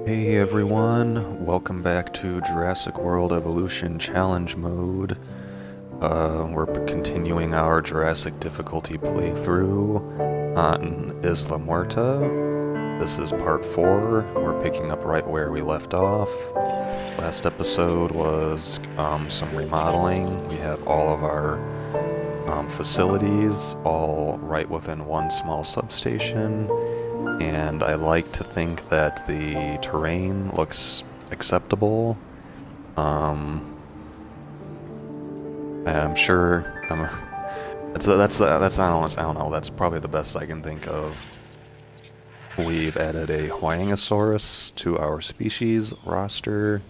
Hey everyone, welcome back to Jurassic World Evolution Challenge Mode. We're continuing our Jurassic difficulty playthrough on Isla Muerta. This is part 4. We're picking up right where we left off. Last episode was some remodeling. We have all of our facilities all right within one small substation. And I like to think that the terrain looks acceptable. I'm sure. That's I don't know. That's probably the best I can think of. We've added a Huangosaurus to our species roster.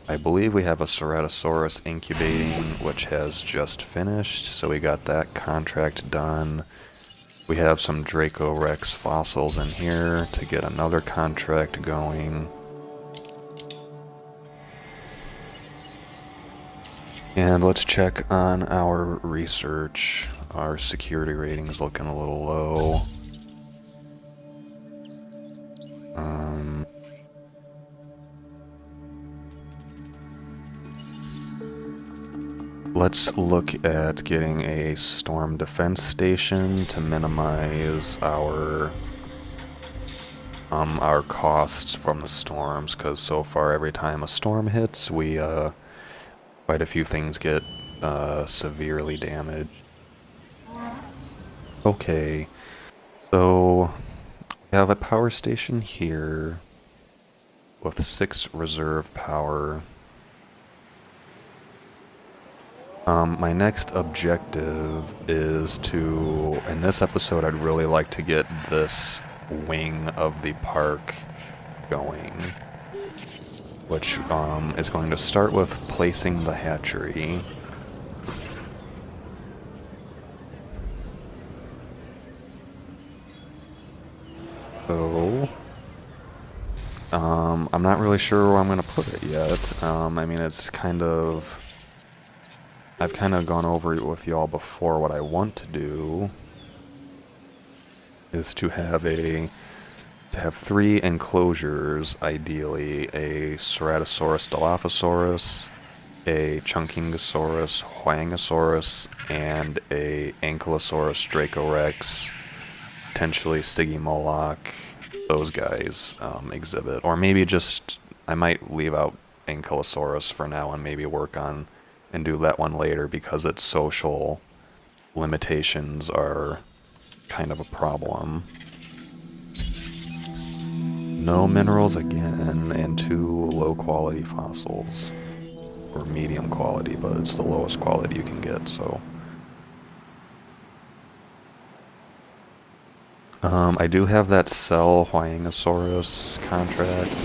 I believe we have a Ceratosaurus incubating, which has just finished, so we got that contract done. We have some Draco Rex fossils in here to get another contract going. And let's check on our research. Our security rating is looking a little low. Let's look at getting a storm defense station to minimize our costs from the storms, because so far every time a storm hits, quite a few things get severely damaged. Okay, so we have a power station here with 6 reserve power. My next objective is to, in this episode, I'd really like to get this wing of the park going, which is going to start with placing the hatchery. So, I'm not really sure where I'm going to put it yet. I mean, it's kind of... I've kind of gone over it with y'all before. What I want to do is to have 3 enclosures, ideally. A Ceratosaurus Dilophosaurus, a Chunkingosaurus Huangosaurus, and a Ankylosaurus Dracorex, potentially Stygimoloch, those guys exhibit. Or maybe just, I might leave out Ankylosaurus for now and maybe work on and do that one later, because its social limitations are kind of a problem. No minerals again, and 2 low quality fossils. Or medium quality, but it's the lowest quality you can get, so. I do have that Cell Huangosaurus contract,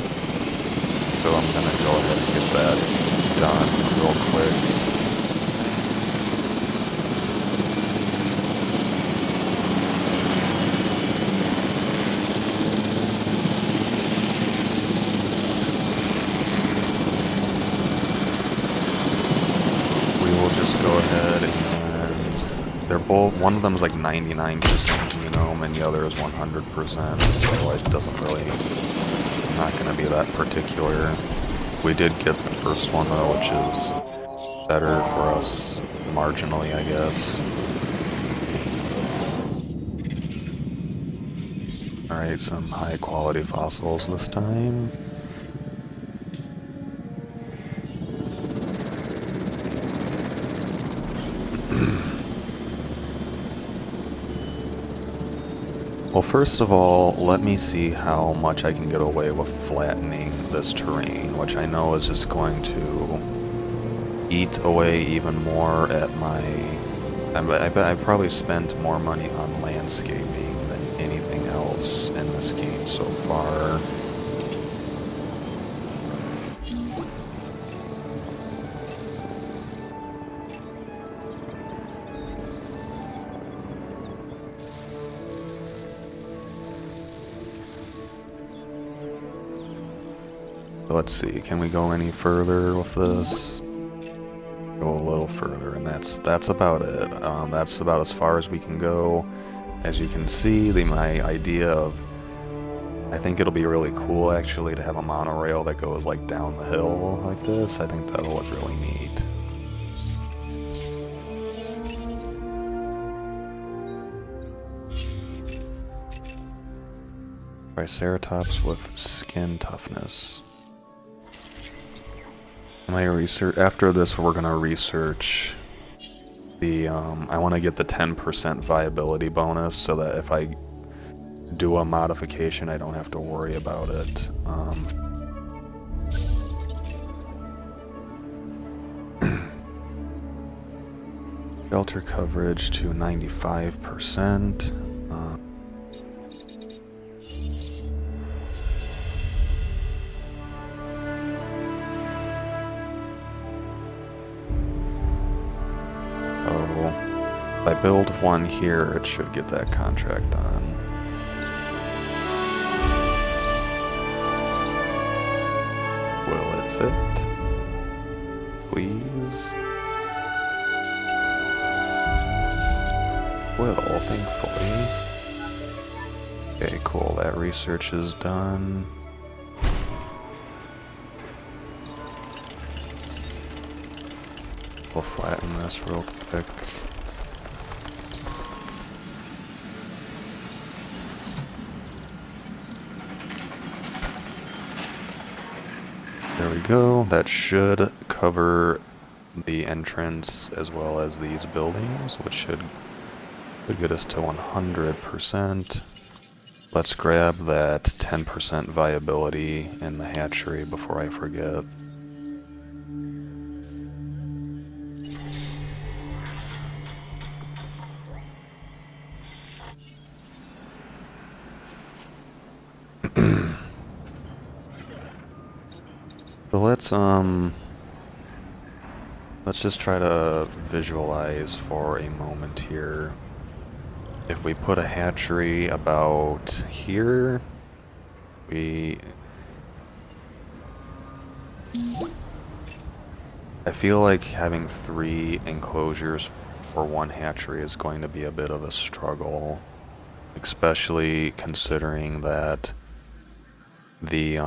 so I'm gonna go ahead and get that done real quick. We will just go ahead and they're both, one of them is like 99% genome and the other is 100%, so it doesn't really, I'm not going to be that particular. We did get the first one though, which is better for us marginally, I guess. Alright, some high quality fossils this time. Well, first of all, let me see how much I can get away with flattening this terrain, which I know is just going to eat away even more at my... I bet I've probably spent more money on landscaping than anything else in this game so far. Let's see, can we go any further with this? Go a little further, and that's about it. That's about as far as we can go. As you can see, my idea of I think it'll be really cool actually to have a monorail that goes like down the hill like this. I think that'll look really neat. Triceratops with skin toughness. After this we're gonna research the I want to get the 10% viability bonus so that if I do a modification I don't have to worry about it. Shelter coverage to 95%. If I build one here, it should get that contract done. Will it fit? Please? Will, thankfully. Okay, cool. That research is done. We'll flatten this real quick. There we go. That should cover the entrance as well as these buildings, which should get us to 100%. Let's grab that 10% viability in the hatchery before I forget. So let's just try to visualize for a moment here. If we put a hatchery about here, I feel like having 3 enclosures for one hatchery is going to be a bit of a struggle, especially considering that the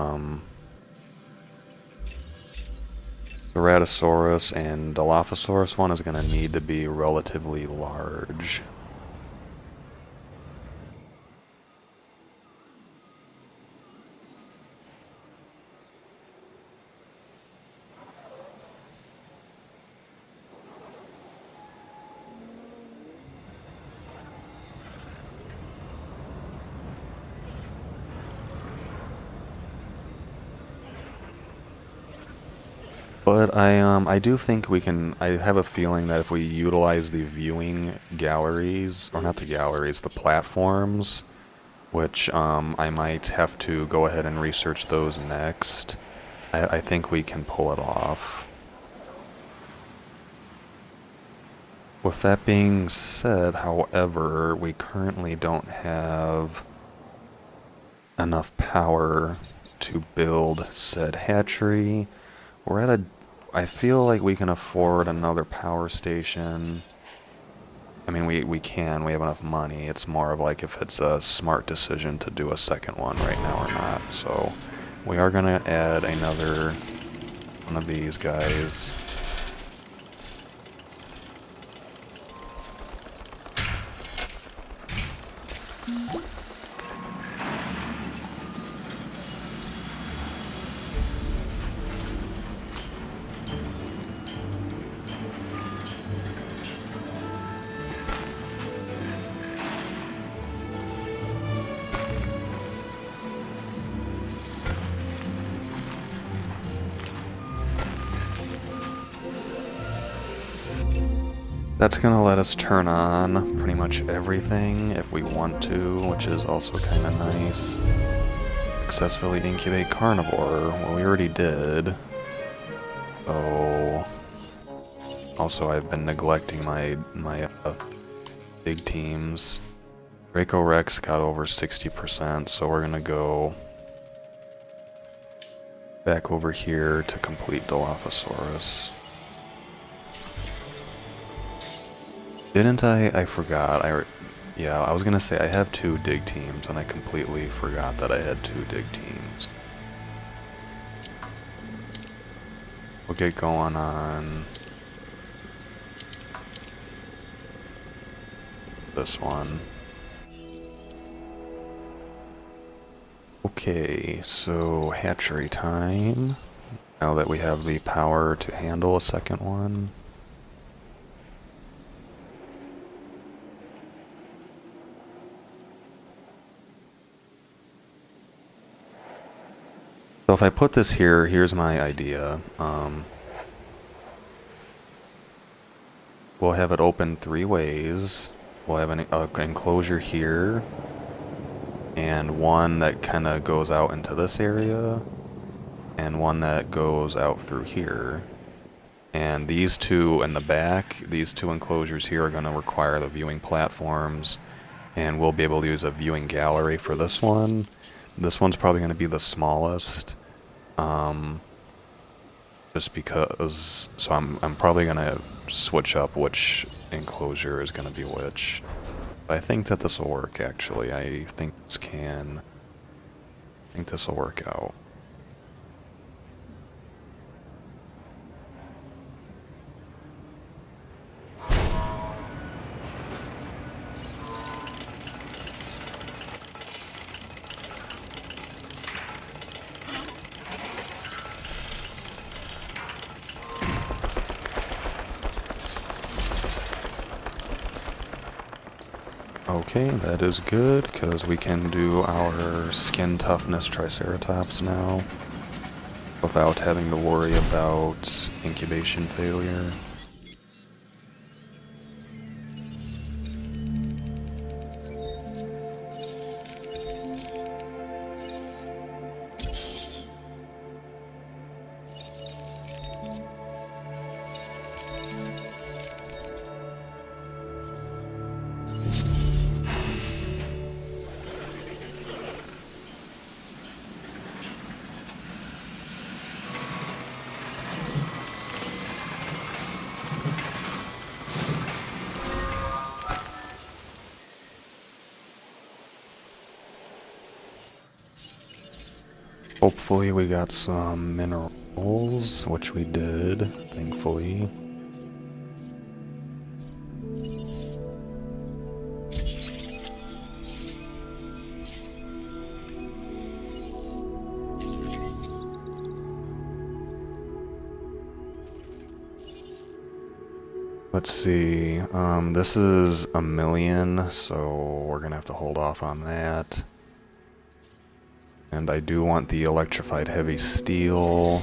Ceratosaurus and Dilophosaurus one is going to need to be relatively large. But I do think we can, I have a feeling that if we utilize the viewing galleries, or not the galleries, the platforms, which I might have to go ahead and research those next, I think we can pull it off. With that being said, however, we currently don't have enough power to build said hatchery. We're at I feel like we can afford another power station. I mean, we can, we have enough money. It's more of like if it's a smart decision to do a second one right now or not. So we are gonna add another one of these guys. That's gonna let us turn on pretty much everything if we want to, which is also kind of nice. Successfully incubate carnivore. Well, we already did. So, also I've been neglecting my big teams. Draco Rex got over 60%, so we're gonna go back over here to complete Dilophosaurus. Didn't I forgot. Yeah, I was gonna say I have 2 dig teams, and I completely forgot that I had 2 dig teams. We'll get going on this one. Okay, so hatchery time. Now that we have the power to handle a second one. So if I put this here, here's my idea. We'll have it open 3 ways. We'll have an enclosure here, and one that kind of goes out into this area, and one that goes out through here. And these 2 in the back, these 2 enclosures here are going to require the viewing platforms, and we'll be able to use a viewing gallery for this one. This one's probably going to be the smallest, just because, so I'm probably going to switch up which enclosure is going to be which. But I think that this will work, actually. I think this will work out. Okay, that is good, because we can do our skin toughness Triceratops now without having to worry about incubation failure. Hopefully we got some minerals, which we did, thankfully. Let's see, this is 1,000,000, so we're gonna have to hold off on that. And I do want the electrified heavy steel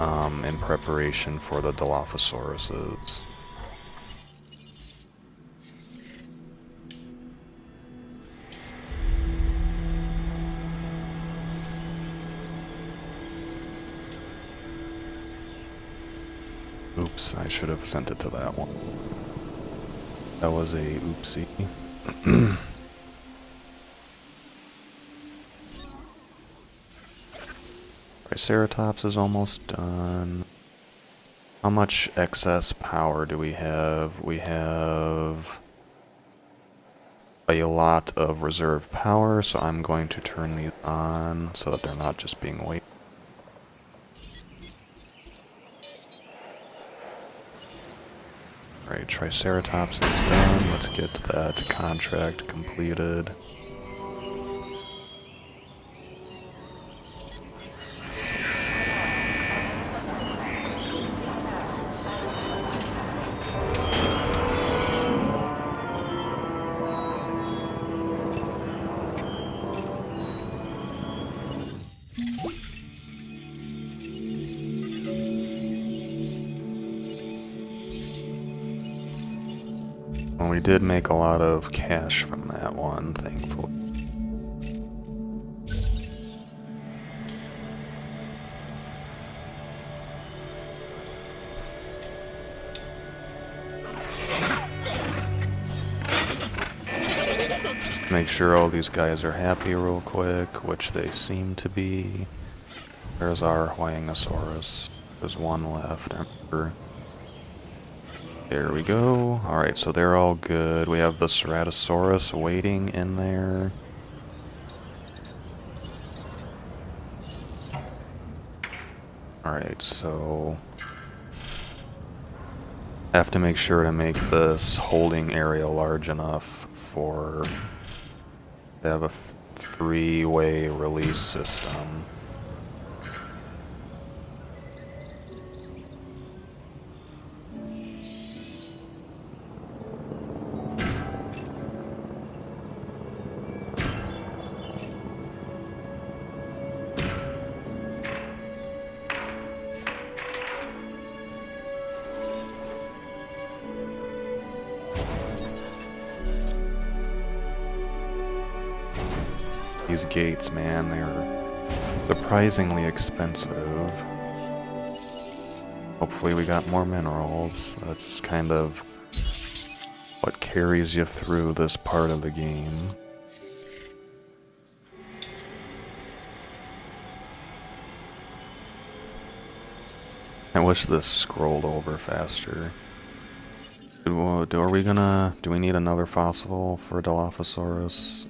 in preparation for the Dilophosauruses. Oops, I should have sent it to that one. That was a oopsie. Triceratops is almost done. How much excess power do we have? We have a lot of reserve power, so I'm going to turn these on so that they're not just being wasted. Alright, Triceratops is done. Let's get that contract completed. Well, we did make a lot of cash from that one, thankfully. Make sure all these guys are happy real quick, which they seem to be. There's our Huangosaurus. There's one left. There we go. Alright, so they're all good. We have the Ceratosaurus waiting in there. Alright, so have to make sure to make this holding area large enough for to have a three-way release system. These gates, man, they're surprisingly expensive. Hopefully we got more minerals. That's kind of what carries you through this part of the game. I wish this scrolled over faster. Do we need another fossil for Dilophosaurus?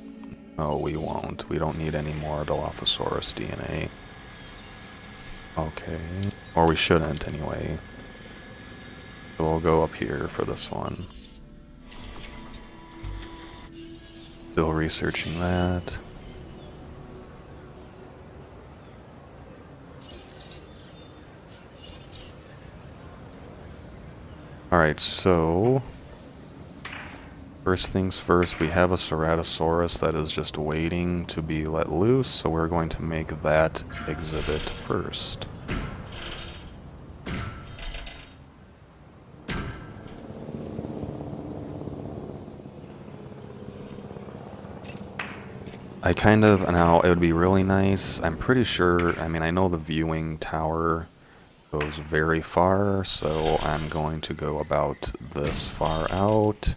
No, we won't. We don't need any more Dilophosaurus DNA. Okay. Or we shouldn't, anyway. So we'll go up here for this one. Still researching that. Alright, so first things first, we have a Ceratosaurus that is just waiting to be let loose, so we're going to make that exhibit first. Now it would be really nice, I'm pretty sure, I mean I know the viewing tower goes very far, so I'm going to go about this far out.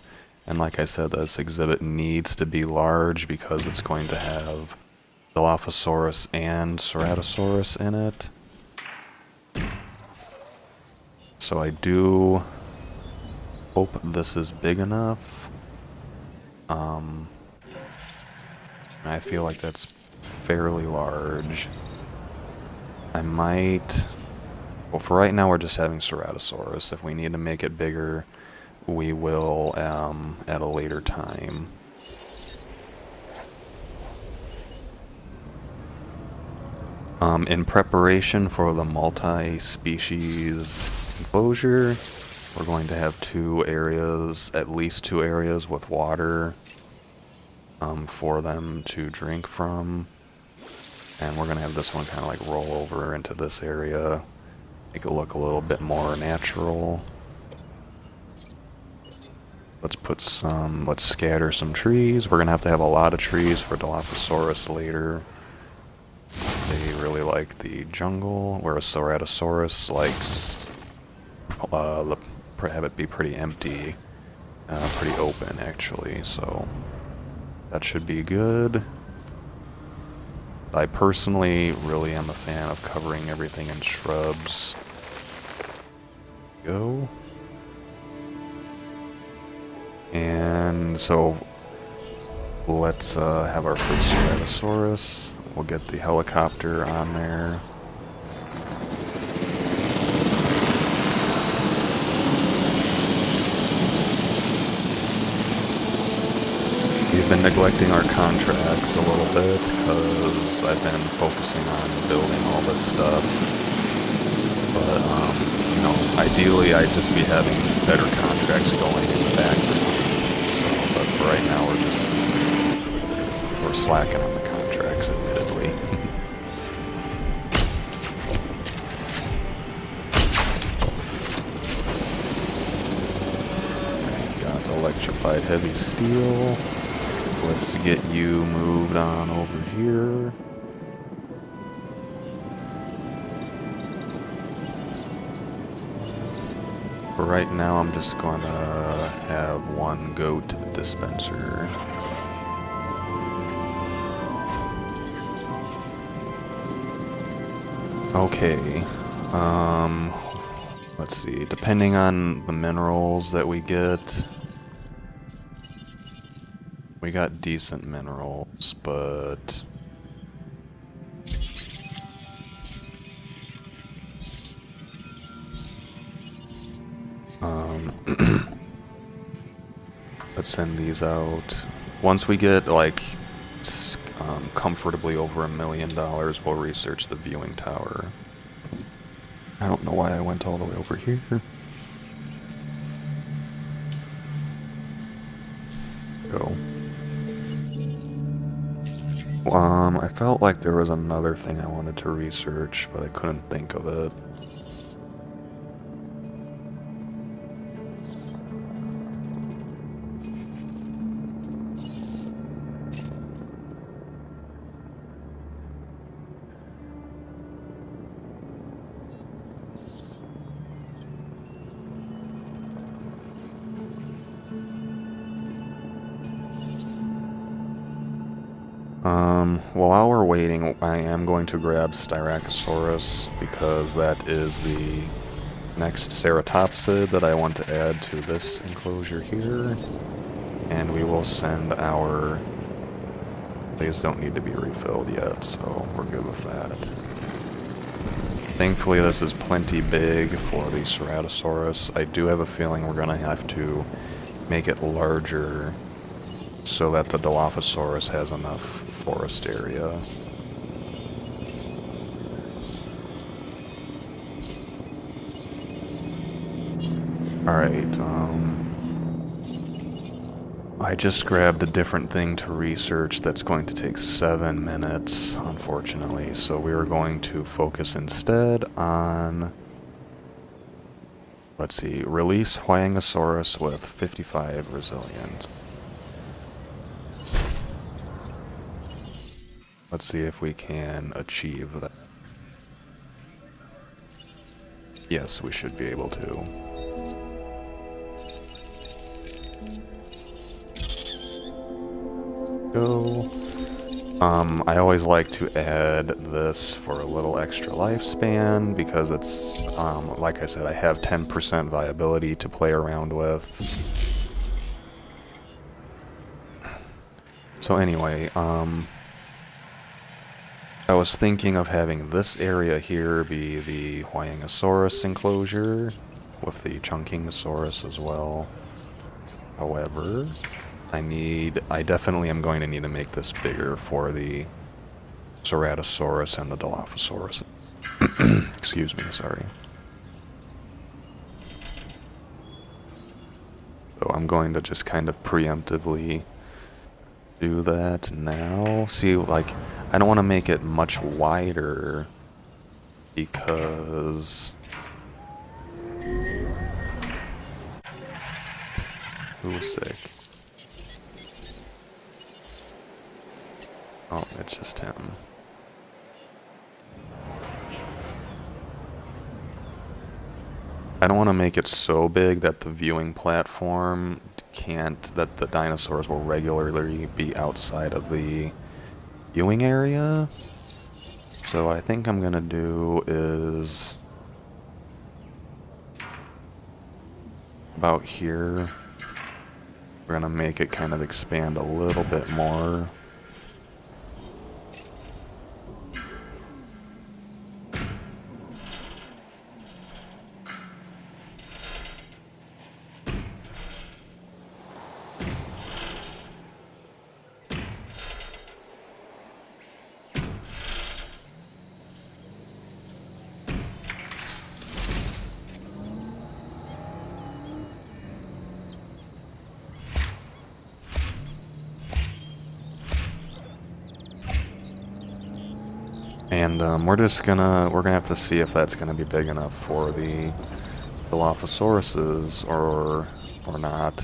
And like I said, this exhibit needs to be large because it's going to have Dilophosaurus and Ceratosaurus in it. So I do hope this is big enough. I feel like that's fairly large. I might... Well, for right now we're just having Ceratosaurus. If we need to make it bigger, we will at a later time. In preparation for the multi-species enclosure, we're going to have at least two areas with water for them to drink from. And we're going to have this one kind of like roll over into this area, make it look a little bit more natural. Let's scatter some trees. We're gonna have a lot of trees for Dilophosaurus later. They really like the jungle, whereas Ceratosaurus likes have it be pretty empty, pretty open actually, so that should be good. I personally really am a fan of covering everything in shrubs. Go. And so let's have our first Ceratosaurus. We'll get the helicopter on there. We've been neglecting our contracts a little bit because I've been focusing on building all this stuff. But, you know, ideally I'd just be having better contracts going in the background. But for right now, we're slacking on the contracts, admittedly. Got electrified heavy steel. Let's get you moved on over here. For right now, I'm just going to have one goat dispenser. Okay. Let's see, depending on the minerals that we get, we got decent minerals, but let's send these out. Once we get like comfortably over $1 million, we'll research the viewing tower. I don't know why I went all the way over here. Go. I felt like there was another thing I wanted to research, but I couldn't think of it. While we're waiting, I am going to grab Styracosaurus because that is the next ceratopsid that I want to add to this enclosure here. And we will send our... These don't need to be refilled yet, so we're good with that. Thankfully, this is plenty big for the Ceratosaurus. I do have a feeling we're going to have to make it larger so that the Dilophosaurus has enough forest area. Alright, I just grabbed a different thing to research that's going to take 7 minutes, unfortunately, so we are going to focus instead on, let's see, release Huangosaurus with 55 resilience. Let's see if we can achieve that. Yes, we should be able to. Go. I always like to add this for a little extra lifespan because it's, like I said, I have 10% viability to play around with. So anyway, I was thinking of having this area here be the Huangosaurus enclosure, with the Chunkingosaurus as well. However, I definitely am going to need to make this bigger for the Ceratosaurus and the Dilophosaurus. Excuse me, sorry. So I'm going to just kind of preemptively do that now. See, like, I don't want to make it much wider because... Who's sick? Oh, it's just him. I don't want to make it so big that the viewing platform that the dinosaurs will regularly be outside of the viewing area. So what I think I'm gonna do is about here. We're gonna make it kind of expand a little bit more. And we're gonna have to see if that's gonna be big enough for the Dilophosauruses or not.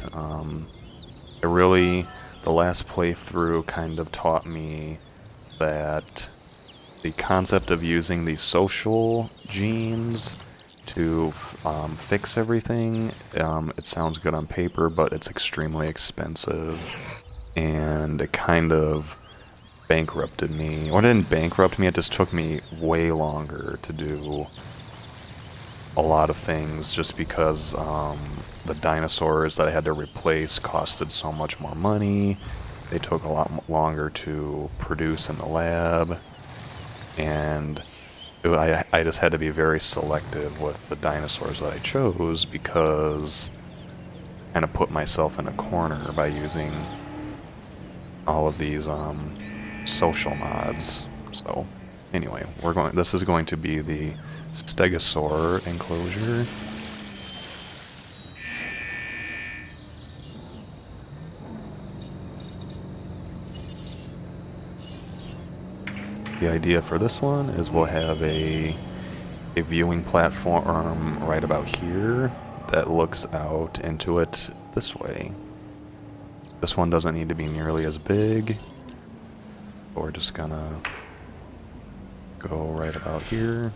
The last playthrough kind of taught me that the concept of using the social genes to fix everything, it sounds good on paper, but it's extremely expensive, and it kind of bankrupted me. Or it didn't bankrupt me, it just took me way longer to do a lot of things just because the dinosaurs that I had to replace costed so much more money. They took a lot longer to produce in the lab, and I just had to be very selective with the dinosaurs that I chose because I kind of put myself in a corner by using all of these social mods. So anyway, this is going to be the Stegosaur enclosure. The idea for this one is we'll have a viewing platform right about here that looks out into it this way. This one doesn't need to be nearly as big. We're just gonna go right about here.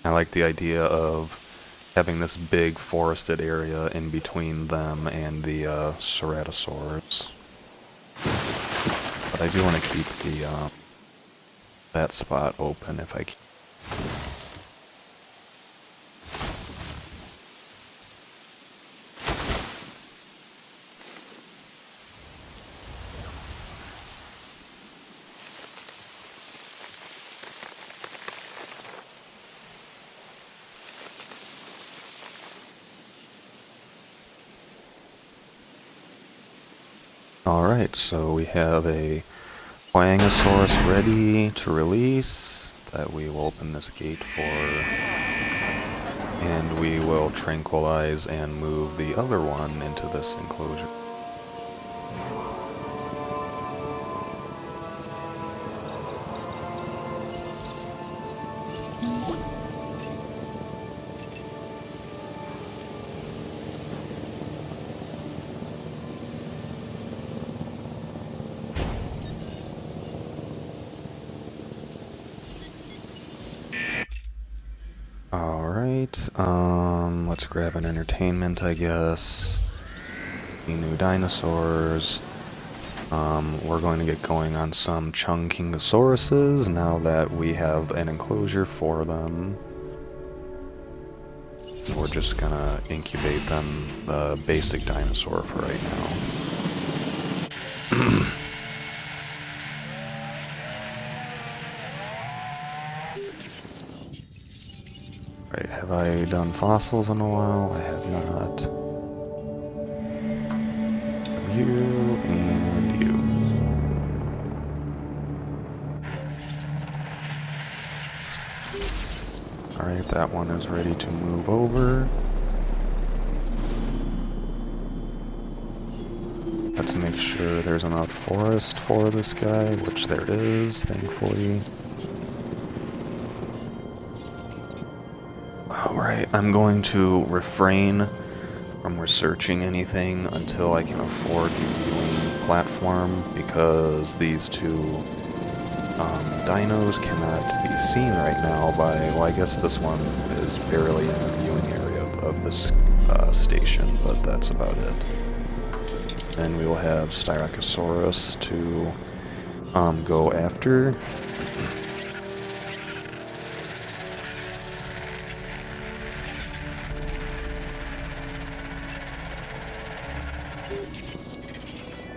I like the idea of having this big forested area in between them and the ceratosaurs. But I do want to keep the that spot open if I can. Alright, so we have a Huangosaurus ready to release that we will open this gate for, and we will tranquilize and move the other one into this enclosure. Alright, let's grab an entertainment, I guess. Any new dinosaurs. We're going to get going on some Chunkingosauruses now that we have an enclosure for them. We're just gonna incubate them, the basic dinosaur for right now. Right, have I done fossils in a while? I have not. You and you. Alright, that one is ready to move over. Let's make sure there's enough forest for this guy, which there is, thankfully. Alright, I'm going to refrain from researching anything until I can afford the viewing platform, because these two dinos cannot be seen right now by, well, I guess this one is barely in the viewing area of this station, but that's about it. Then we will have Styracosaurus to go after.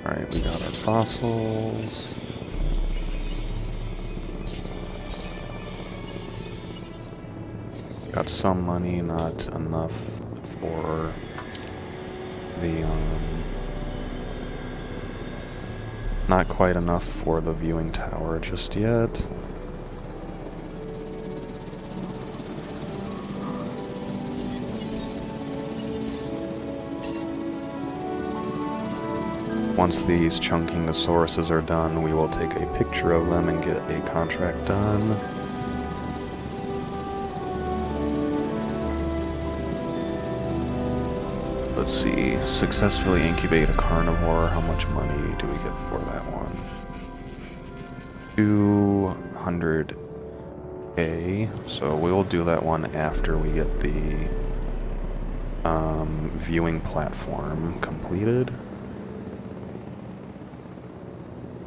Alright, we got our fossils. Got some money, not enough for the Not quite enough for the viewing tower just yet. Once these chunkingosauruses are done, we will take a picture of them and get a contract done. Let's see, successfully incubate a carnivore. How much money do we get for that one? 200k, so we'll do that one after we get the viewing platform completed.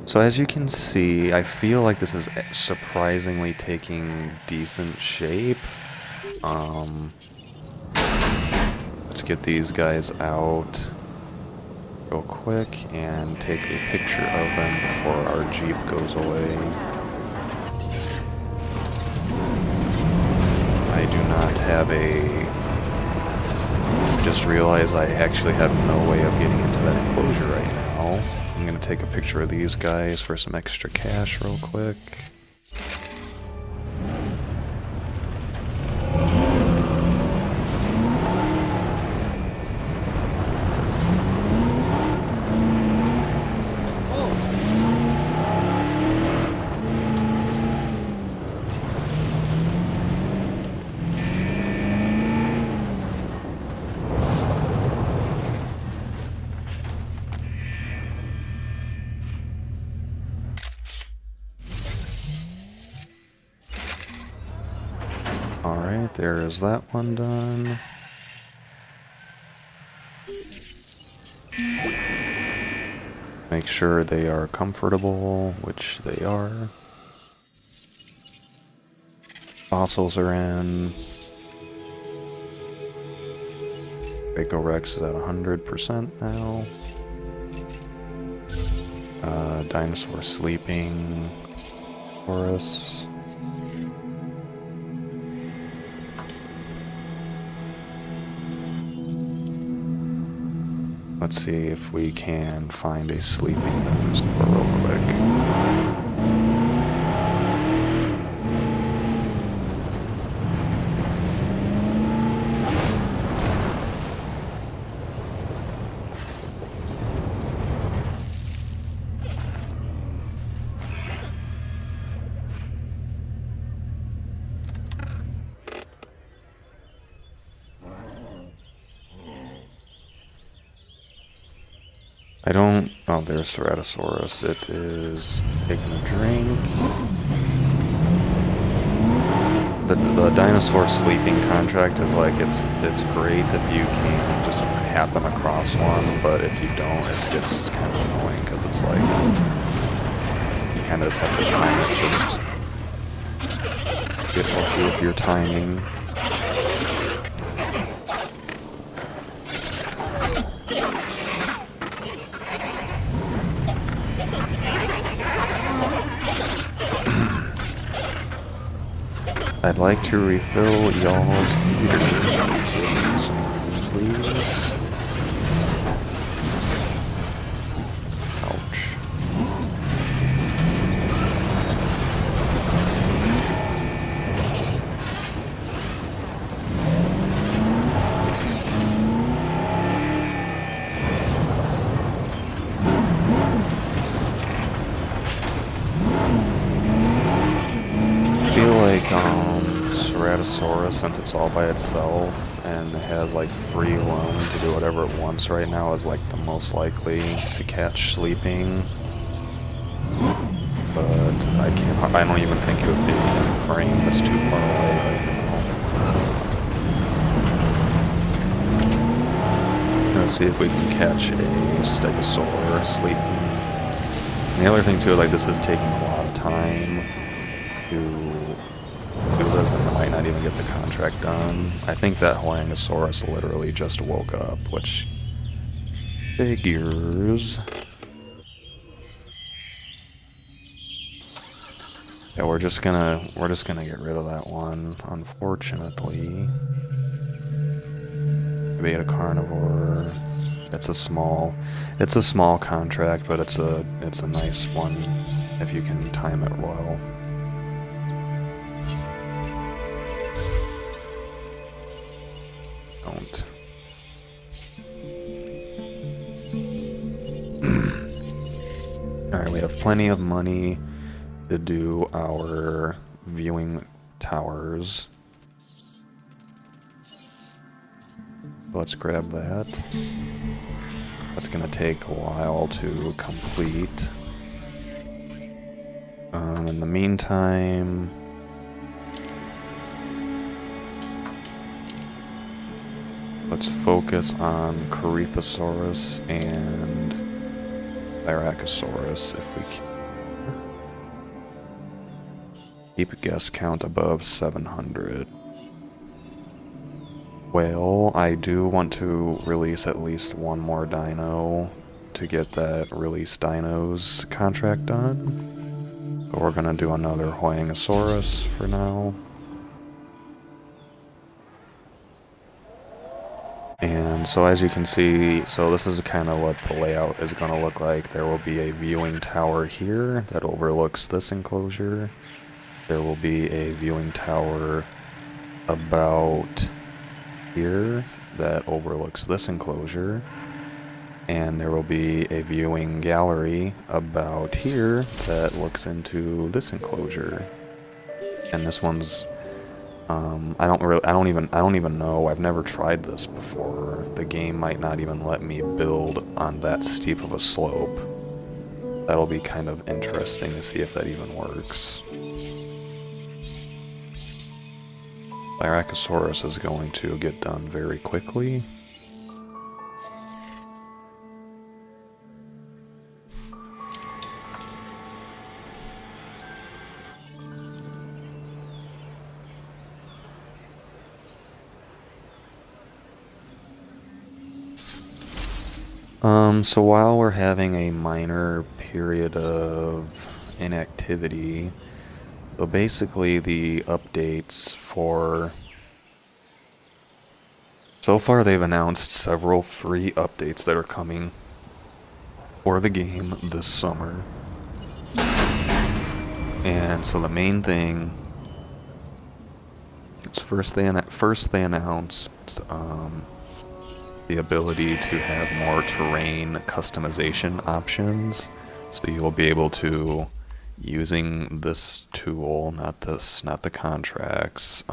So as you can see, I feel like this is surprisingly taking decent shape. Let's get these guys out real quick and take a picture of them before our Jeep goes away. I do not have just realized I actually have no way of getting into that enclosure right now. I'm gonna take a picture of these guys for some extra cash real quick. Alright, there is that one done. Make sure they are comfortable, which they are. Fossils are in. Draco Rex is at 100% now. Dinosaur sleeping. Taurus. Let's see if we can find a sleeping dinosaur real quick. Oh, there's Ceratosaurus. It is taking a drink. The dinosaur sleeping contract is like, it's great if you can just happen across one, but if you don't, it gets kind of annoying, because it's like, you kind of just have to time it, just get lucky with your timing. I'd like to refill y'all's feeder, please. Ouch. I feel like, Ceratosaurus, since it's all by itself and it has like free roam to do whatever it wants right now, is like the most likely to catch sleeping. But I don't even think it would be in frame, it's too far away right now. Let's see if we can catch a Stegosaur sleeping. And the other thing too, like, this is taking a lot of time to do this, and I might not even get the contract done. I think that Huangosaurus literally just woke up, which figures. Yeah, we're just gonna get rid of that one, unfortunately. Maybe a carnivore. It's a small, it's a small contract, but it's a nice one if you can time it well. Don't. Alright, we have plenty of money to do our viewing towers. Let's grab that. That's gonna take a while to complete. In the meantime, let's focus on Corythosaurus and Styracosaurus if we can. Keep a guest count above 700. Well, I do want to release at least one more dino to get that release dinos contract done. So we're gonna do another Huangosaurus for now. And so as you can see, so this is kind of what the layout is going to look like. There will be a viewing tower here that overlooks this enclosure. There will be a viewing tower about here that overlooks this enclosure. And there will be a viewing gallery about here that looks into this enclosure. And this one's I don't even know. I've never tried this before. The game might not even let me build on that steep of a slope. That'll be kind of interesting to see if that even works. Styracosaurus is going to get done very quickly. So while we're having a minor period of inactivity, so basically the updates for... So far they've announced several free updates that are coming for the game this summer. And so the main thing is first they announced the ability to have more terrain customization options. So you will be able to, using this tool, not the contracts,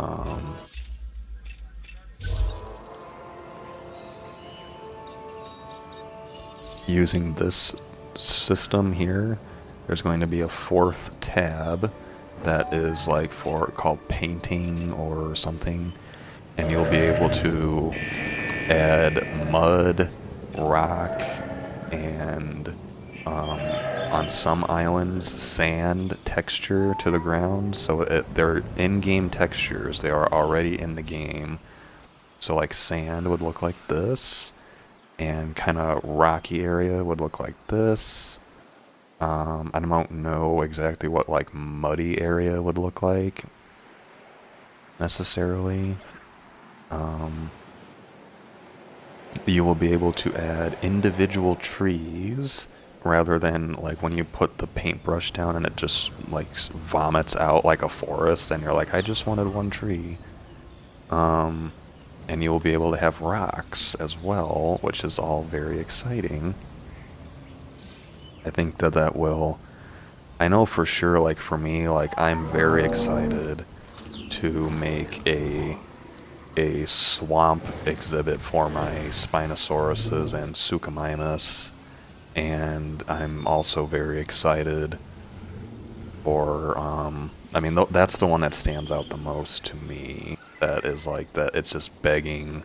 using this system here, there's going to be a fourth tab that is like called painting or something, and you'll be able to add mud, rock, and on some islands, sand texture to the ground. So they're in-game textures. They are already in the game. So like sand would look like this, and kind of rocky area would look like this. I don't know exactly what like muddy area would look like necessarily. You will be able to add individual trees rather than like when you put the paintbrush down and it just like vomits out like a forest and you're like, I just wanted one tree. And you will be able to have rocks as well, which is all very exciting. I think that will, I know for sure, like for me, like I'm very excited to make a swamp exhibit for my Spinosauruses and Suchomimus, and I'm also very excited for, I mean, that's the one that stands out the most to me, that is like, that it's just begging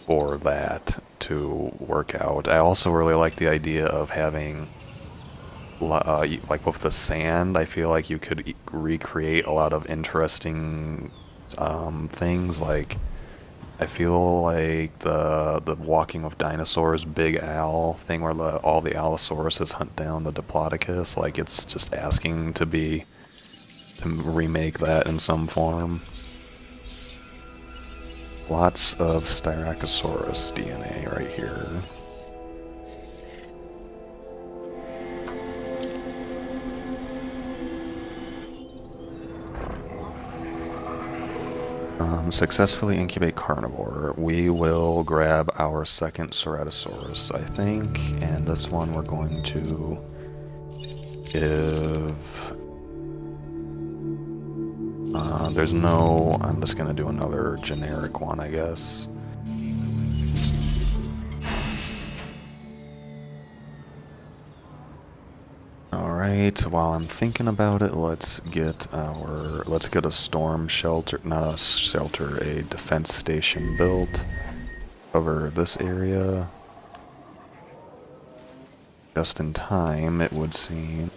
for that to work out. I also really like the idea of having, like with the sand, I feel like you could recreate a lot of interesting things. Like I feel like the Walking with Dinosaurs Big Al thing where all the Allosauruses hunt down the Diplodocus, like it's just asking to remake that in some form. Lots of Styracosaurus DNA right here. Successfully incubate carnivore. We will grab our second Ceratosaurus, I think, and this one we're going to give... there's no... I'm just gonna do another generic one, I guess. Alright, while I'm thinking about it, let's get a storm shelter, not a shelter, a defense station built. Cover this area. Just in time, it would seem.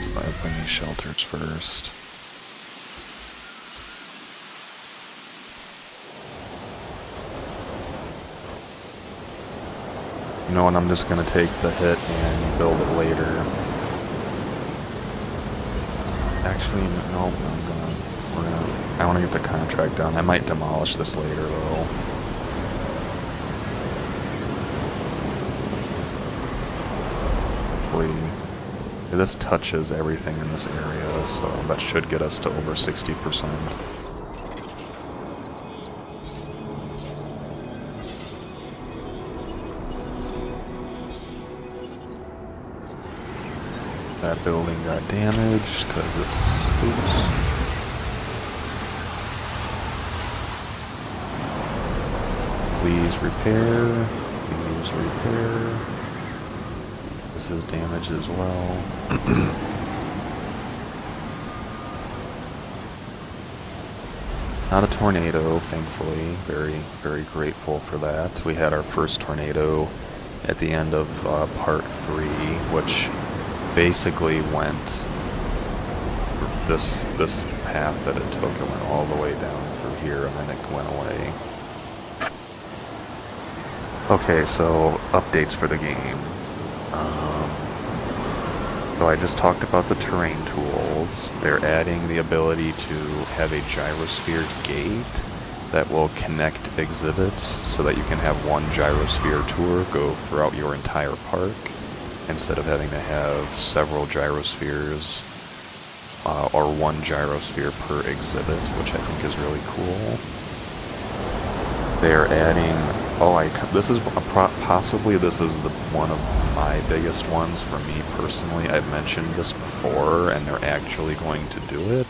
So I open these shelters first. You know what, I'm just gonna take the hit and build it later. Actually, no, I wanna get the contract done. I might demolish this later though. Hopefully, this touches everything in this area, so that should get us to over 60%. That building got damaged because it's... oops. Please repair. Please repair. This is damaged as well. Not a tornado, thankfully. Very, very grateful for that. We had our first tornado at the end of part 3, which basically went this is the path that it took. It went all the way down through here and then it went away. Okay, so updates for the game. So I just talked about the terrain tools. They're adding the ability to have a gyrosphere gate that will connect exhibits so that you can have one gyrosphere tour go throughout your entire park, instead of having to have several gyrospheres or one gyrosphere per exhibit, which I think is really cool. They're adding, this is possibly one of my biggest ones for me personally. I've mentioned this before, and they're actually going to do it.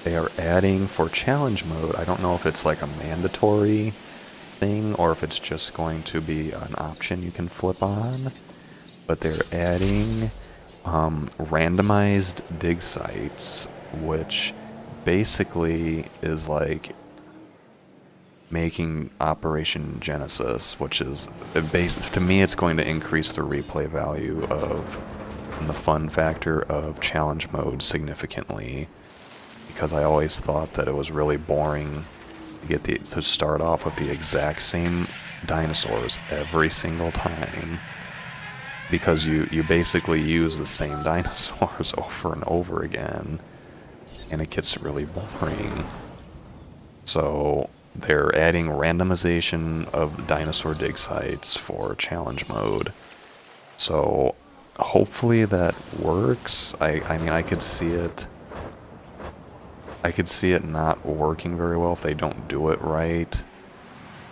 They are adding for challenge mode. I don't know if it's like a mandatory thing or if it's just going to be an option you can flip on, but they're adding randomized dig sites, which basically is like making Operation Genesis, which is to me it's going to increase the replay value of and the fun factor of challenge mode significantly, because I always thought that it was really boring to start off with the exact same dinosaurs every single time, because you basically use the same dinosaurs over and over again, and it gets really boring. So they're adding randomization of dinosaur dig sites for challenge mode. So hopefully that works. I mean, I could see it not working very well if they don't do it right,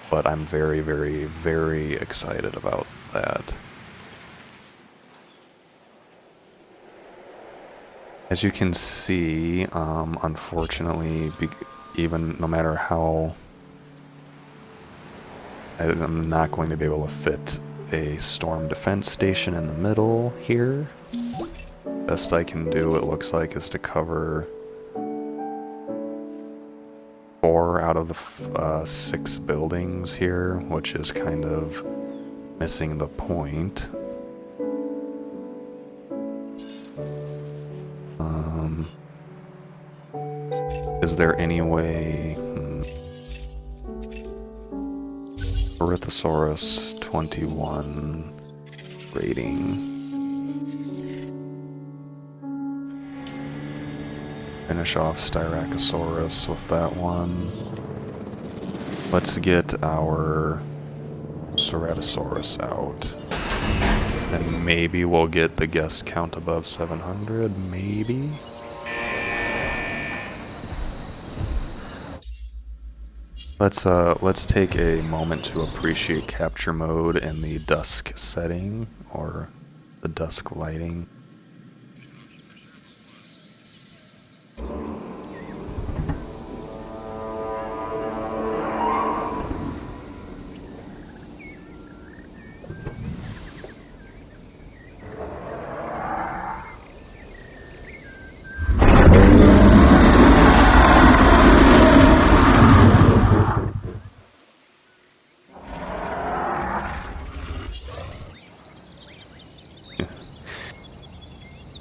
but I'm very, very, very excited about that. As you can see, unfortunately, even no matter how, I'm not going to be able to fit a storm defense station in the middle here. Best I can do, it looks like, is to cover 4 out of the 6 buildings here, which is kind of missing the point. Is there any way... Orthosaurus 21 rating. Finish off Styracosaurus with that one. Let's get our Ceratosaurus out. And maybe we'll get the guest count above 700, maybe? Let's take a moment to appreciate capture mode in the dusk setting, or the dusk lighting.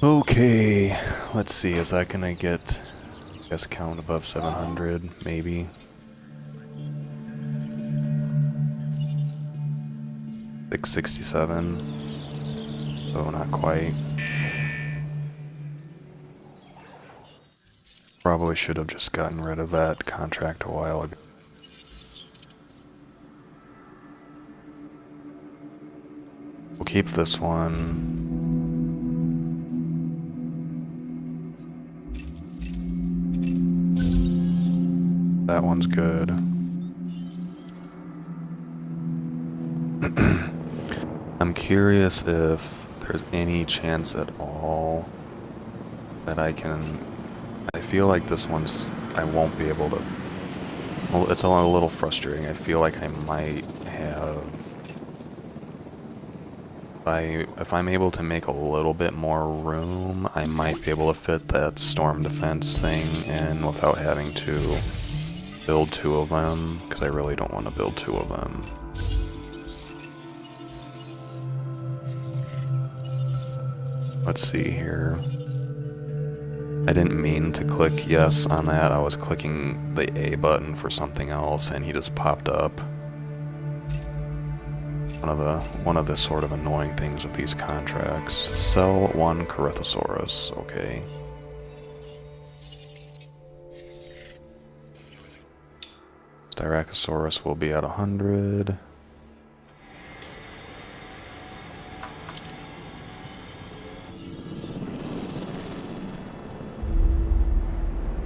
Okay, let's see, is that gonna get guest count above 700, maybe? 667, so not quite. Probably should have just gotten rid of that contract a while ago. We'll keep this one. That one's good. I'm curious if there's any chance at all that I feel like this one's, I won't be able to, well, it's a little frustrating. I feel like I might have, if I'm able to make a little bit more room, I might be able to fit that storm defense thing in without having to build 2 of them, because I really don't want to build 2 of them. Let's see here. I didn't mean to click yes on that. I was clicking the A button for something else and he just popped up. One of the sort of annoying things with these contracts. Sell 1 Corythosaurus, okay. Styracosaurus will be at 100.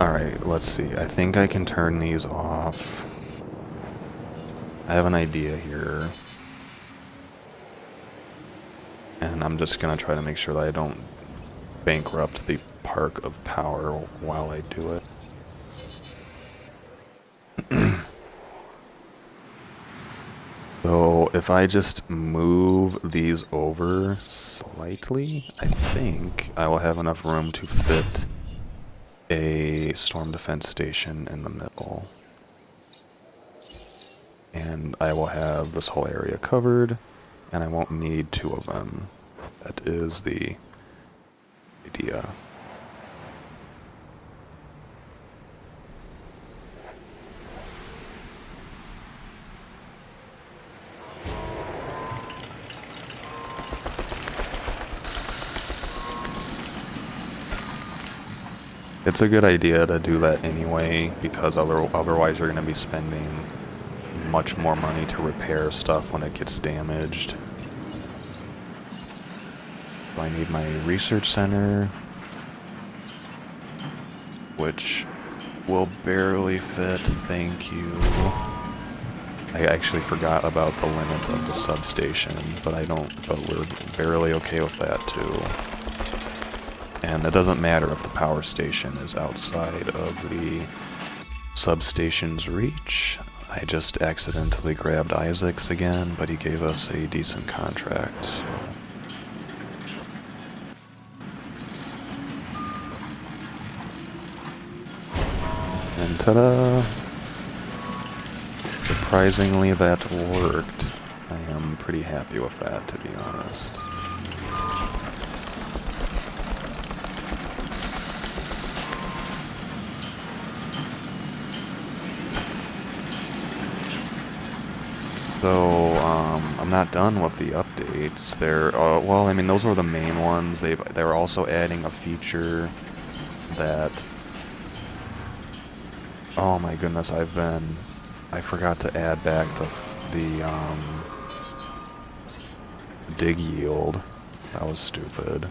Alright, let's see. I think I can turn these off. I have an idea here. And I'm just gonna try to make sure that I don't bankrupt the park of power while I do it. So if I just move these over slightly, I think I will have enough room to fit a storm defense station in the middle. And I will have this whole area covered, and I won't need 2 of them. That is the idea. It's a good idea to do that anyway, because otherwise you're going to be spending much more money to repair stuff when it gets damaged. So I need my research center, which will barely fit, thank you. I actually forgot about the limits of the substation, but we're barely okay with that too. And it doesn't matter if the power station is outside of the substation's reach. I just accidentally grabbed Isaac's again, but he gave us a decent contract. So. And ta-da! Surprisingly, that worked. I am pretty happy with that, to be honest. So, I'm not done with the updates. Well, I mean, those were the main ones. They're also adding a feature that, oh my goodness, I forgot to add back the dig yield. That was stupid.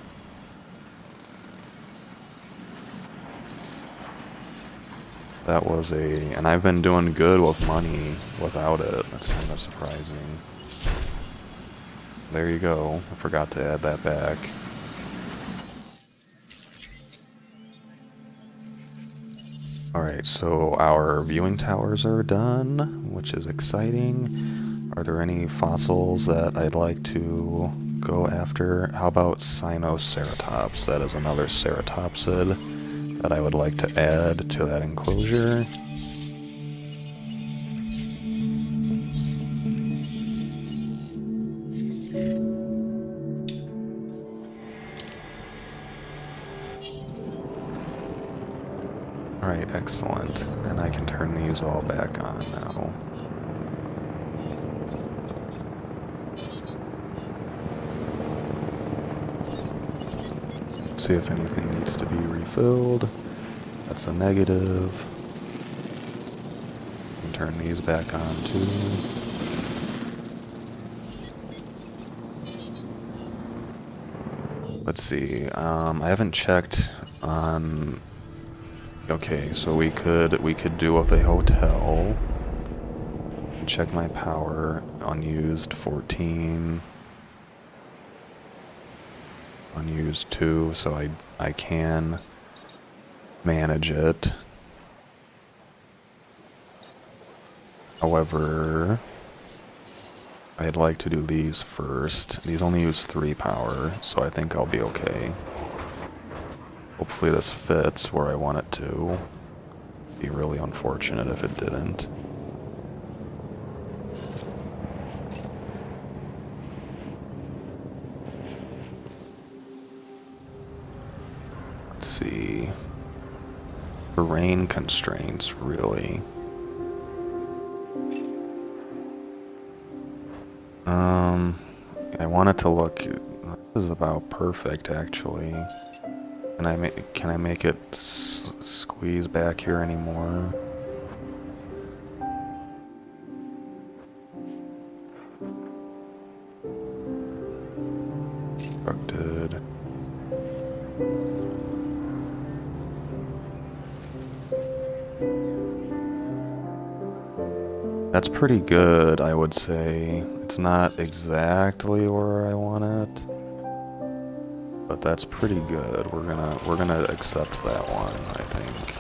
That was a... And I've been doing good with money without it. That's kind of surprising. There you go. I forgot to add that back. Alright, so our viewing towers are done, which is exciting. Are there any fossils that I'd like to go after? How about Sinoceratops? That is another ceratopsid that I would like to add to that enclosure. Alright, excellent. And I can turn these all back on now. Let's see if anything needs to be refilled. That's a negative. And turn these back on too. Let's see. I haven't checked on... Okay, so we could do with a hotel. Check my power. Unused 14. Unused 2, so I can manage it. However, I'd like to do these first. These only use 3 power, so I think I'll be okay. Hopefully this fits where I want it to. It'd be really unfortunate if it didn't. Let's see. Terrain constraints, really. I want it to look... This is about perfect, actually. Can I make it squeeze back here anymore? Constructed. That's pretty good, I would say. It's not exactly where I want it. But that's pretty good. We're gonna accept that one, I think.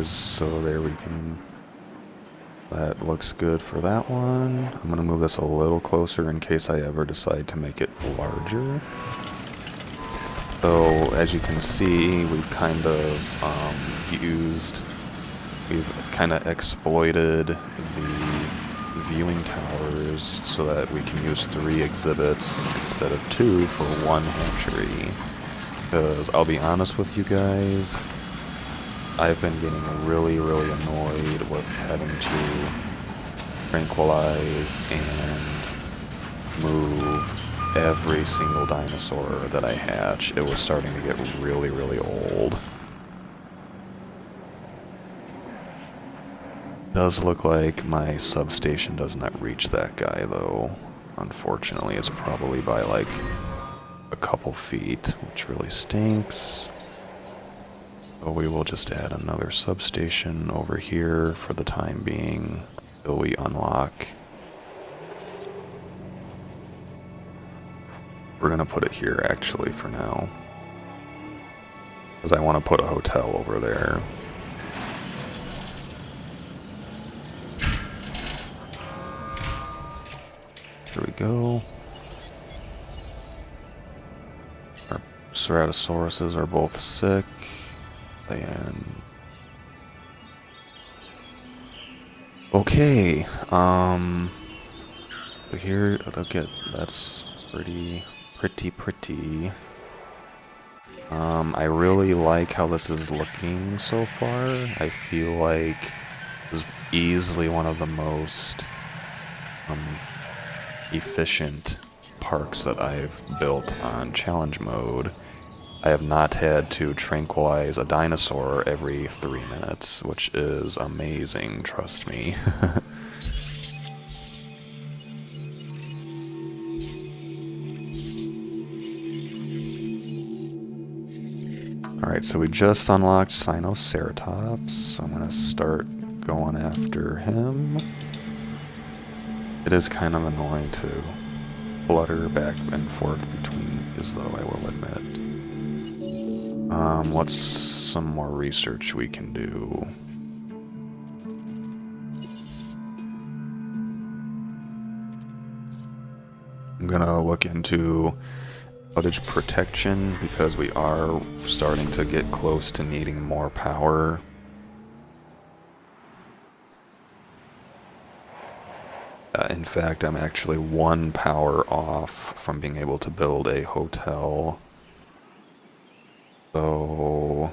So there we can... That looks good for that one. I'm gonna move this a little closer in case I ever decide to make it larger. So as you can see, we've kind of exploited the viewing towers so that we can use 3 exhibits instead of 2 for 1 hatchery. Because I'll be honest with you guys, I've been getting really, really annoyed with having to tranquilize and move every single dinosaur that I hatch. It was starting to get really, really old. Does look like my substation does not reach that guy, though. Unfortunately, it's probably by like a couple feet, which really stinks. So we will just add another substation over here for the time being until we unlock. We're gonna put it here actually for now, because I want to put a hotel over there. There we go. Our Ceratosauruses are both sick. And okay, so here, look at, that's pretty. I really like how this is looking so far. I feel like this is easily one of the most efficient parks that I've built on challenge mode, I have not had to tranquilize a dinosaur every 3 minutes, which is amazing, trust me. Alright, so we just unlocked Sinoceratops, so I'm gonna start going after him. It is kind of annoying to flutter back and forth between these, though, I will admit. What's some more research we can do? I'm gonna look into outage protection because we are starting to get close to needing more power. In fact, I'm actually 1 power off from being able to build a hotel. So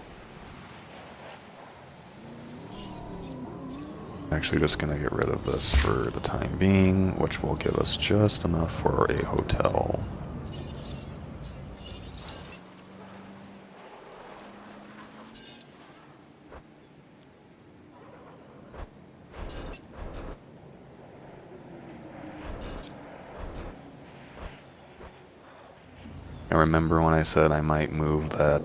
I'm actually just going to get rid of this for the time being, which will give us just enough for a hotel. I remember when I said I might move that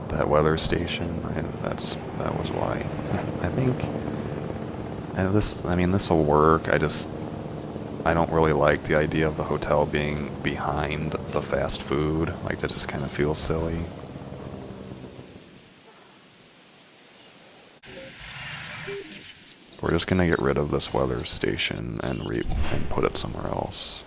that weather station. That was why. I think this will work. I don't really like the idea of the hotel being behind the fast food. Like, that just kind of feels silly. We're just gonna get rid of this weather station and put it somewhere else.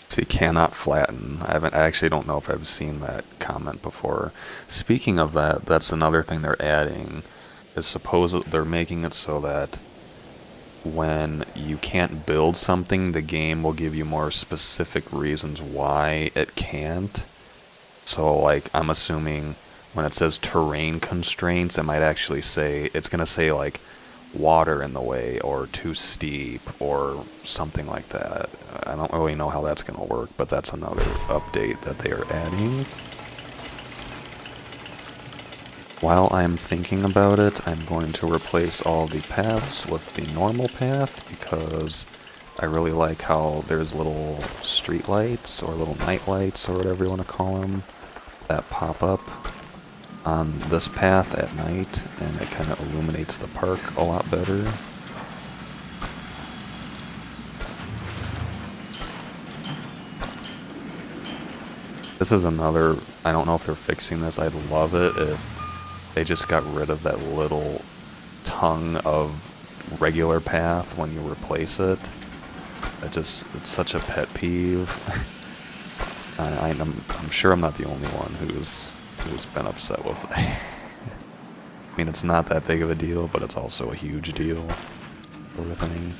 See, cannot flatten. I actually don't know if I've seen that comment before. Speaking of that, that's another thing they're adding. Is suppose they're making it so that when you can't build something, the game will give you more specific reasons why it can't. So, like, I'm assuming when it says terrain constraints, it might actually say, it's gonna say, like, water in the way, or too steep, or something like that. I don't really know how that's going to work, but that's another update that they are adding. While I'm thinking about it, I'm going to replace all the paths with the normal path, because I really like how there's little street lights, or little night lights, or whatever you want to call them, that pop up on this path at night, and it kind of illuminates the park a lot better. This is another, I don't know if they're fixing this, I'd love it if they just got rid of that little tongue of regular path when you replace it. It's such a pet peeve. I'm sure I'm not the only one who's been upset with it. I mean, it's not that big of a deal, but it's also a huge deal, sort of thing.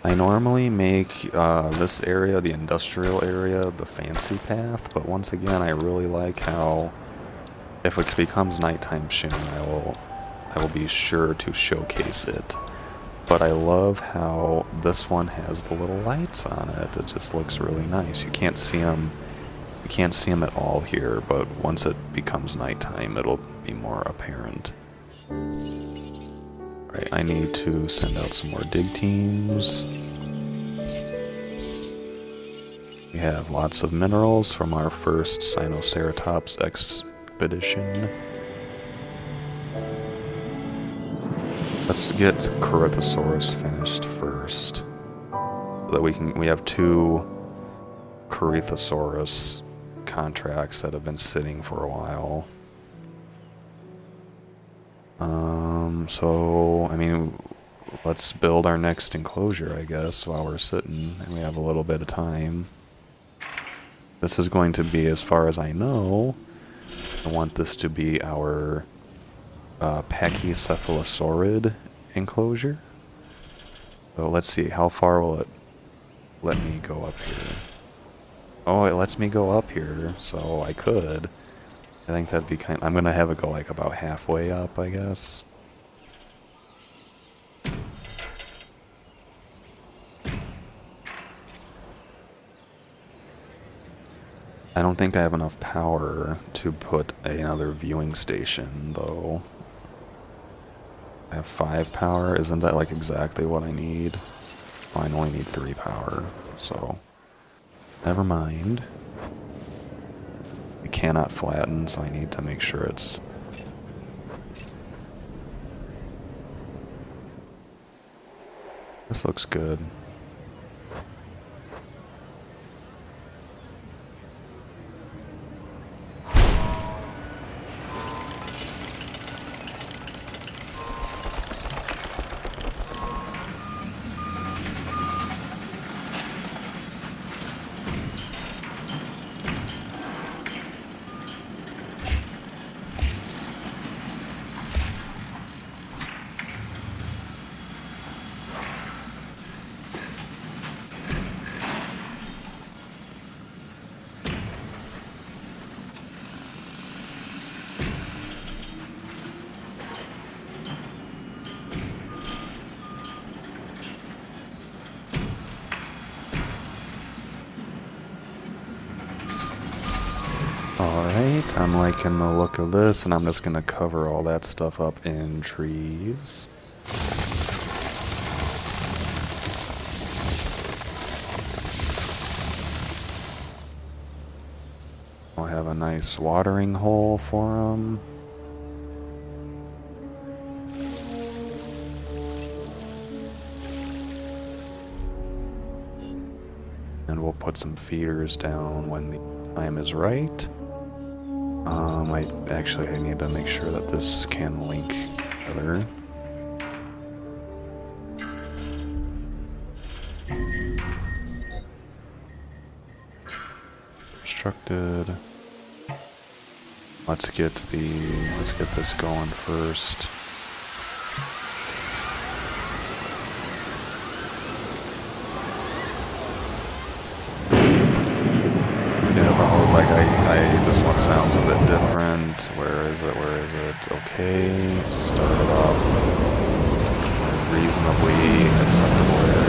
I normally make this area, the industrial area, the fancy path, but once again, I really like how if it becomes nighttime soon, I will be sure to showcase it. But I love how this one has the little lights on it. It just looks really nice. You can't see them at all here, but once it becomes nighttime, it'll be more apparent. Right, I need to send out some more dig teams. We have lots of minerals from our first Sinoceratops expedition. Let's get Corythosaurus finished first, so that we have 2 Corythosaurus contracts that have been sitting for a while. So I mean, let's build our next enclosure, I guess, while we're sitting and we have a little bit of time. This is going to be, as far as I know, I want this to be our pachycephalosaurid enclosure. So let's see, how far will it let me go up here? Oh, it lets me go up here, so I could. I think that'd be I'm gonna have it go like about halfway up, I guess. I don't think I have enough power to put another viewing station, though. I have 5 power. Isn't that like exactly what I need? Oh, I only need 3 power, so never mind. I cannot flatten, so I need to make sure it's... This looks good. Alright, I'm liking the look of this, and I'm just gonna cover all that stuff up in trees. I'll have a nice watering hole for them. And we'll put some feeders down when the time is right. I need to make sure that this can link together. Constructed. Let's get this going first. This one sounds a bit different. Where is it? Okay, start it off reasonably acceptable area.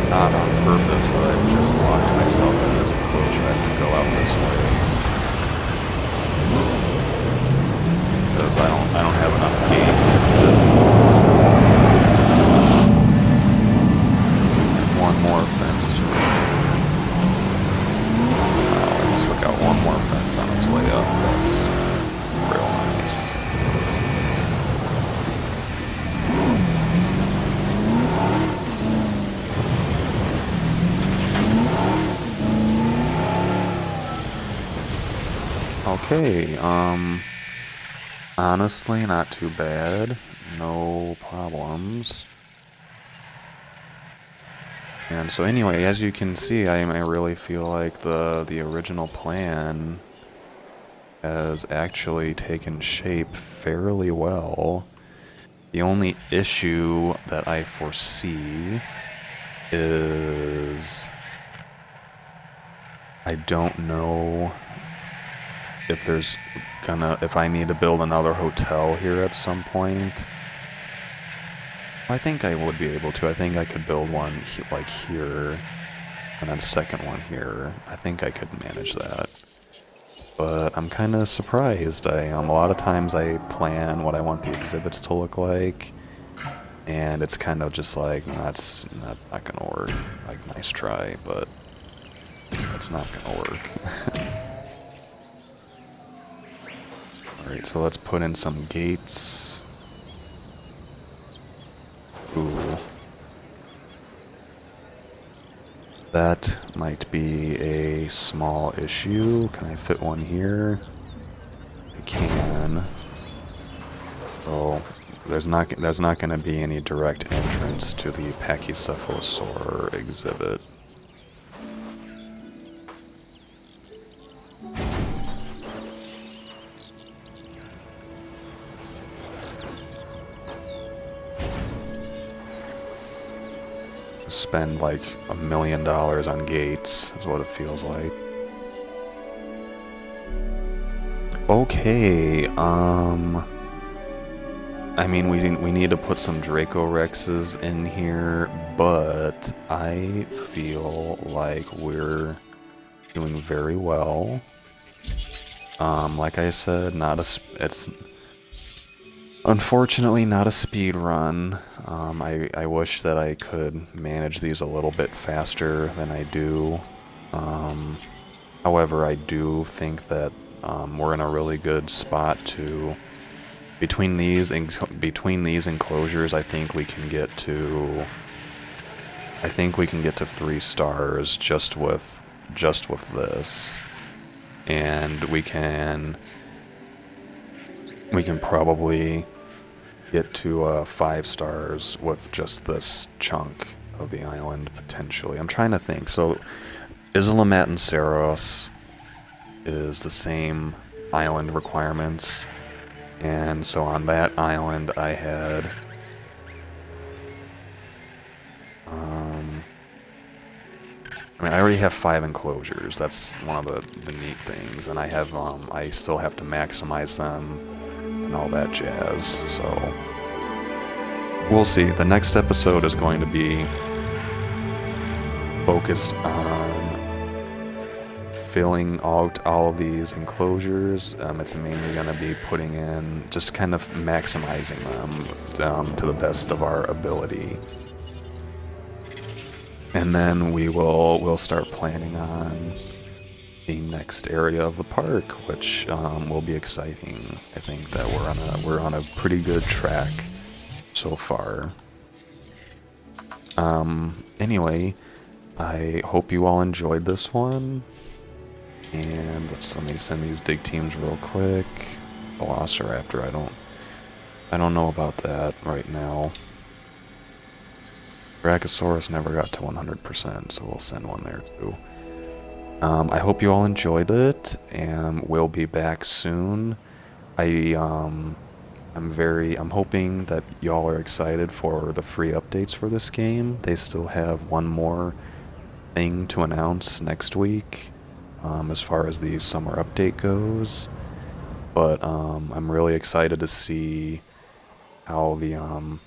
Not on purpose, but I've just locked myself in this enclosure. I have to go out this way. Because I don't have enough gates. One more fence to wow, I just got one more fence on its way up. That's real nice. Okay, Honestly, not too bad. No problems. And so anyway, as you can see, I really feel like the original plan has actually taken shape fairly well. The only issue that I foresee is I don't know if I need to build another hotel here at some point. I think I would be able to. I think I could build one like here, and then a second one here. I think I could manage that. But I'm kind of surprised. A lot of times I plan what I want the exhibits to look like, and it's kind of just like, that's not gonna work. Like, nice try, but it's not gonna work. Alright, so let's put in some gates. Ooh. That might be a small issue. Can I fit one here? I can. So there's not going to be any direct entrance to the Pachycephalosaur exhibit. Spend like $1 million on gates is what it feels like. Okay, I mean, we need to put some Dracorexes in here, but I feel like we're doing very well. Like I said, it's unfortunately not a speed run. I wish that I could manage these a little bit faster than I do. However, I do think that we're in a really good spot to between these enclosures. I think we can get to 3 stars just with this, and we can probably get to 5 stars with just this chunk of the island, potentially. I'm trying to think. So, Isla Muerta is the same island requirements, and so on that island I had I already have 5 enclosures. That's one of the neat things, and I still have to maximize them and all that jazz, so we'll see. The next episode is going to be focused on filling out all of these enclosures. It's mainly going to be putting in, just kind of maximizing them to the best of our ability. And then we'll start planning on the next area of the park, which will be exciting. I think that we're on a pretty good track so far. Anyway, I hope you all enjoyed this one. And let me send these dig teams real quick. Velociraptor, I don't know about that right now. Brachiosaurus never got to 100%, so we'll send one there too. I hope you all enjoyed it, and we'll be back soon. I'm hoping that y'all are excited for the free updates for this game. They still have one more thing to announce next week, as far as the summer update goes. But I'm really excited to see how the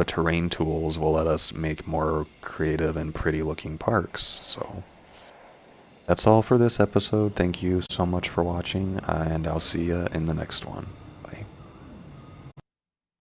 terrain tools will let us make more creative and pretty looking parks. So that's all for this episode. Thank you so much for watching, and I'll see you in the next one.